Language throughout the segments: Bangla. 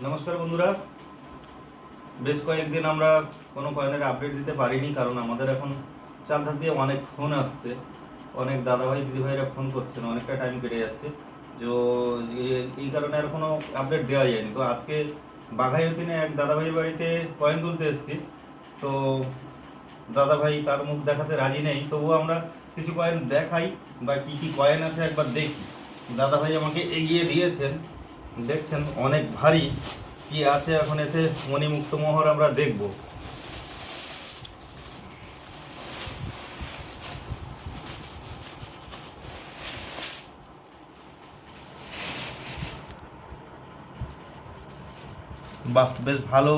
নমস্কার বন্ধুরা, বেশ কয়েকদিন আমরা কোনো কয়েনের আপডেট দিতে পারিনি, কারণ আমাদের এখন চালধার দিয়ে অনেক ফোন আসছে, অনেক দাদাভাই দিদিভাইরা ফোন করছেন, অনেকটা টাইম কেটে যাচ্ছে। তো এই কারণে আর কোনো আপডেট দেওয়া যায়নি। তো আজকে বাঘাইতিনে এক দাদাভাইয়ের বাড়িতে কয়েন তুলতে এসেছি। তো দাদাভাই তার মুখ দেখাতে রাজি নেই, তবুও আমরা কিছু কয়েন দেখাই বা কী কী কয়েন আছে একবার দেখি। দাদাভাই আমাকে এগিয়ে দিয়েছেন, দেখছেন অনেক ভারী কি আছে এখন এতে। মণিমুক্ত মোহর আমরা দেখব। বাহ, বেশ ভালো,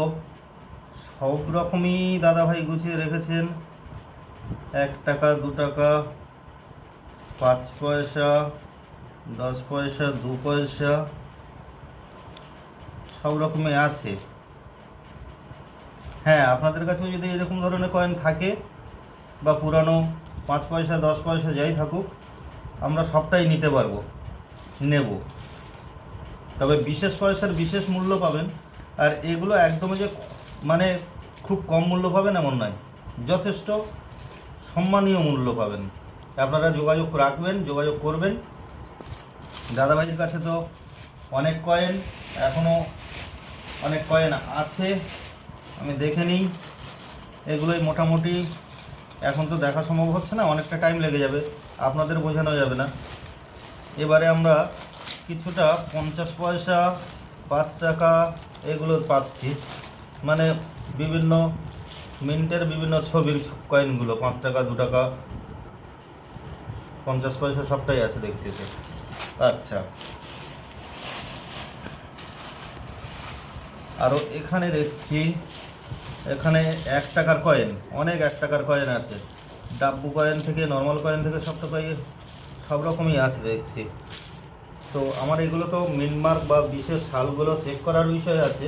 সব রকমই দাদাভাই গুছিয়ে রেখেছেন। 1 টাকা, 2 টাকা, 5 পয়সা, 10 পয়সা, 2 পয়সা, সব রকমই আছে। হ্যাঁ, আপনাদের কাছেও যদি এরকম ধরনের কয়েন থাকে বা পুরানো 5 পয়সা, 10 পয়সা যাই থাকুক, আমরা সবটাই নিতে পারবো, নেব। তবে বিশেষ পয়সার বিশেষ মূল্য পাবেন। আর এগুলো একদমই যে মানে খুব কম মূল্য পাবেন এমন নয়, যথেষ্ট সম্মানীয় মূল্য পাবেন। আপনারা যোগাযোগ রাখবেন, যোগাযোগ করবেন। দাদাভাইয়ের কাছে তো অনেক কয়েন, এখনও অনেক কয়েন আছে, আমি দেখে নিই। এগুলোই মোটামুটি এখন তো দেখা সম্ভব হচ্ছে না, অনেকটা টাইম লেগে যাবে, আপনাদের বোঝানো যাবে না। এবারে আমরা কিছুটা 50 পয়সা, 5 টাকা এগুলো পাচ্ছি, মানে বিভিন্ন মিন্টের বিভিন্ন ছবির কয়েনগুলো। 5 টাকা, 2 টাকা, 50 পয়সা সবটাই আছে দেখছি তো। আচ্ছা, আরও এখানে দেখছি, এখানে 1 টাকার কয়েন, অনেক 1 টাকার কয়েন আছে। ডাব্বু কয়েন থেকে নর্মাল কয়েন থেকে সব রকমই আছে দেখছি। তো আমার এগুলো তো মিনমার্ক বা বিশেষ সালগুলো চেক করার বিষয় আছে,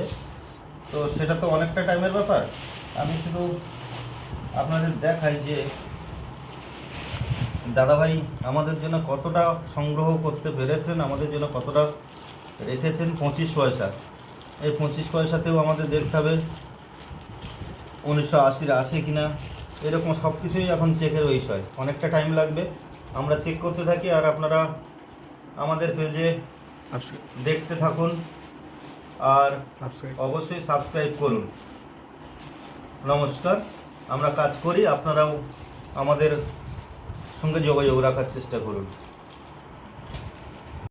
তো সেটা তো অনেকটা টাইমের ব্যাপার। আমি শুধু আপনাদের দেখাই যে দাদাভাই আমাদের জন্য কতটা সংগ্রহ করতে পেরেছেন, আমাদের জন্য কতটা রেখেছেন। 25 পয়সা, এই 25 পয়সাতেও আমাদের দেখতে হবে 1980 আছে কিনা, এরকম সব কিছুই এখন চেকের বিষয়, অনেকটা টাইম লাগবে। আমরা চেক করতে থাকি আর আপনারা আমাদের পেজে দেখতে থাকুন আর অবশ্যই সাবস্ক্রাইব করুন। নমস্কার, আমরা কাজ করি, আপনারাও আমাদের সঙ্গে যোগাযোগ রাখার চেষ্টা করুন।